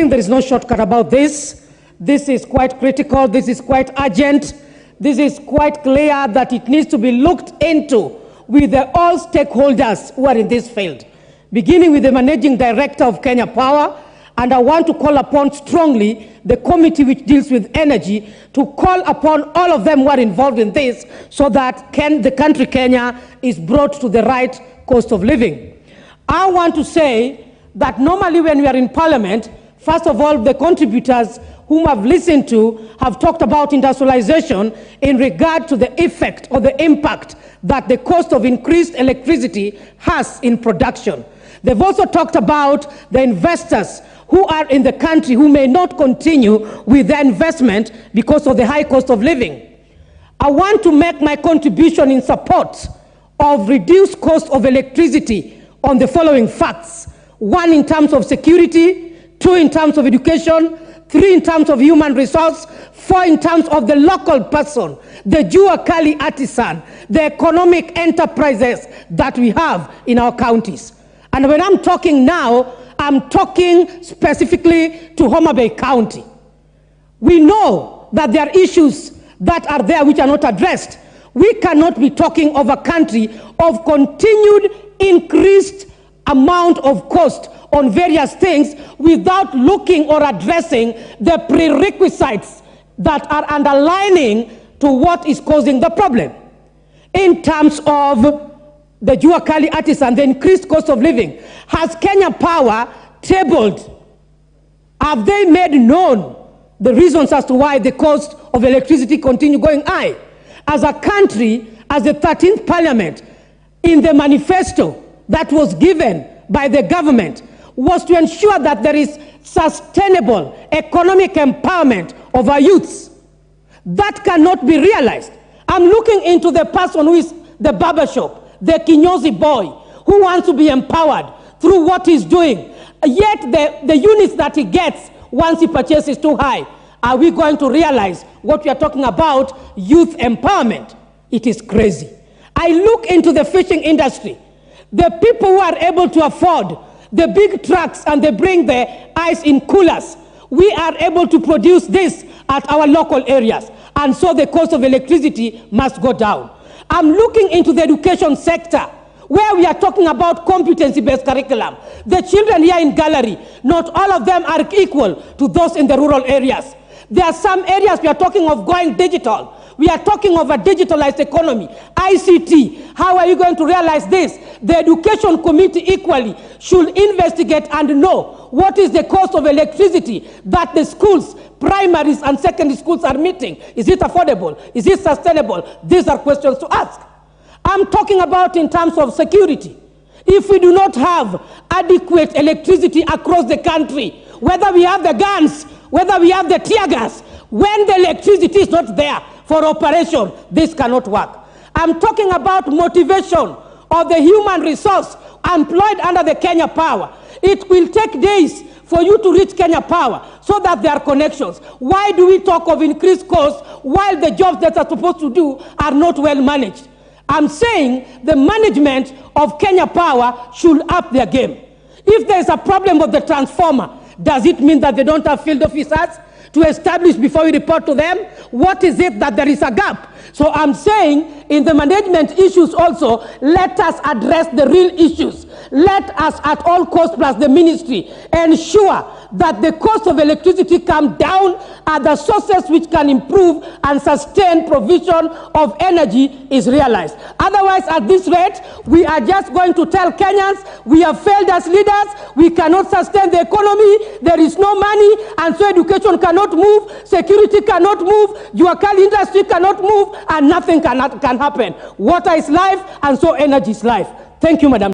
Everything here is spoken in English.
think there is no shortcut about this. This is quite critical. This is quite urgent. This is quite clear that it needs to be looked into with all stakeholders who are in this field, beginning with the Managing Director of Kenya Power. And I want to call upon strongly the committee which deals with energy to call upon all of them who are involved in this so that the country Kenya is brought to the right cost of living. I want to say that normally when we are in Parliament, first of all, the contributors whom I've listened to have talked about industrialization in regard to the effect or the impact that the cost of increased electricity has in production. They've also talked about the investors who are in the country who may not continue with their investment because of the high cost of living. I want to make my contribution in support of reduced cost of electricity on the following facts. 1, in terms of security. 2, in terms of education. 3, in terms of human resource. 4, in terms of the local person, the Jua Kali artisan, the economic enterprises that we have in our counties. And when I'm talking now, I'm talking specifically to Homa Bay County. We know that there are issues that are there which are not addressed. We cannot be talking of a country of continued increased amount of cost on various things without looking or addressing the prerequisites that are underlining to what is causing the problem. In terms of the Jua Kali artisan, the increased cost of living, has Kenya Power tabled? Have they made known the reasons as to why the cost of electricity continue going high? As a country, as the 13th Parliament, in the manifesto that was given by the government, was to ensure that there is sustainable economic empowerment of our youths. That cannot be realized. I'm looking into the person who is the barbershop, the kinyozi boy, who wants to be empowered through what he's doing. Yet the units that he gets once he purchases is too high. Are we going to realize what we are talking about, youth empowerment? It is crazy. I look into the fishing industry. The people who are able to afford the big trucks and they bring the ice in coolers, we are able to produce this at our local areas. And so the cost of electricity must go down. I'm looking into the education sector, where we are talking about competency-based curriculum. The children here in gallery, not all of them are equal to those in the rural areas. There are some areas we are talking of going digital. We are talking of a digitalized economy, ICT. How are you going to realize this? The Education Committee equally should investigate and know what is the cost of electricity that the schools, primaries and secondary schools are meeting. Is it affordable? Is it sustainable? These are questions to ask. I'm talking about in terms of security. If we do not have adequate electricity across the country, whether we have the guns, whether we have the tear gas, when the electricity is not there for operation, this cannot work. I'm talking about motivation of the human resource employed under the Kenya Power. It will take days for you to reach Kenya Power so that there are connections. Why do we talk of increased costs while the jobs that are supposed to do are not well managed? I'm saying the management of Kenya Power should up their game. If there is a problem with the transformer, does it mean that they don't have field officers to establish before we report to them? What is it that there is a gap? So I'm saying in the management issues also, let us address the real issues. Let us at all costs plus the ministry ensure that the cost of electricity come down and the sources which can improve and sustain provision of energy is realized. Otherwise, at this rate, we are just going to tell Kenyans we have failed as leaders, we cannot sustain the economy, there is no money, and so education cannot move, security cannot move, Jua Kali industry cannot move, and nothing can happen. Water is life, and so energy is life. Thank you, Madam.